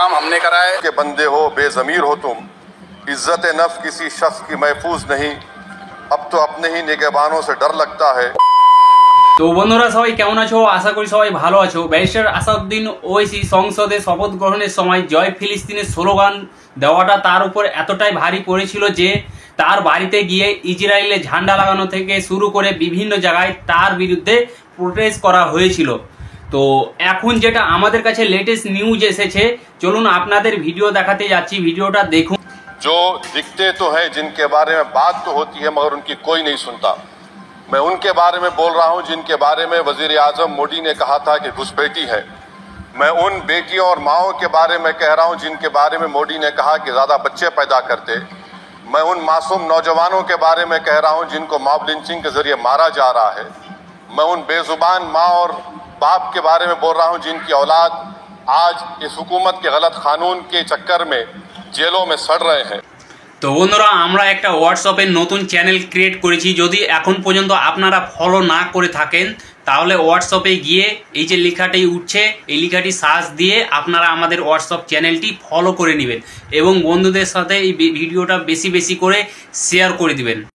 काम हमने करा है। के बंदे हो, बेजमीर हो तुम, इज्जत नफ्स किसी शख्स की महफूज नहीं, अब तो अपने ही निगहबानों से डर लगता है। তো বন্ধুরা সবাই কেমন আছো? আশা করি সবাই ভালো আছো। ব্যারিস্টার আসাদউদ্দিন ওয়াইসি সংসদে শপথ গ্রহণের সময় জয় ফিলিস্তিনের স্লোগান দেওয়াটা তার উপর এতটাই ভারী পড়েছিল যে তার বাড়িতে গিয়ে ইসরায়েলে ঝান্ডা লাগানো থেকে শুরু করে বিভিন্ন জায়গায় তার বিরুদ্ধে প্রোটেস্ট করা হয়েছিল। তো এখন যেটা আমাদের কাছে লেটেস্ট নিউজ এসেছে, চলুন আপনাদের ভিডিও দেখাতে যাচ্ছি, ভিডিওটা দেখুন। जो दिखते तो हैं, जिनके बारे में बात तो होती है मगर उनकी कोई नहीं सुनता। मैं उनके बारे में बोल रहा हूं जिनके बारे में वजीर आजम मोदी ने कहा था कि घुसपैठी है। मैं उन बेटियों और माओं के बारे में कह रहा हूं जिनके बारे में मोदी ने कहा कि ज्यादा बच्चे पैदा करते। मैं उन मासूम नौजवानों के बारे में कह रहा हूं जिनको मॉब लिंचिंग के जरिए मारा जा रहा है। मैं उन बेजुबान माँ और बाप के बारे में बोल रहा हूं जिनकी औलाद आज इस हुकूमत के गलत कानून के चक्कर में जेलों में सड़ रहे हैं। তো বন্ধুরা, আমরা একটা হোয়াটসঅ্যাপের নতুন চ্যানেল ক্রিয়েট করেছি। যদি এখন পর্যন্ত আপনারা ফলো না করে থাকেন তাহলে হোয়াটসঅ্যাপে গিয়ে এই যে লেখাটি উঠছে এই লেখাটি সার্চ দিয়ে আপনারা আমাদের হোয়াটসঅ্যাপ চ্যানেলটি ফলো করে নেবেন এবং বন্ধুদের সাথে এই ভিডিওটা বেশি বেশি করে শেয়ার করে দিবেন।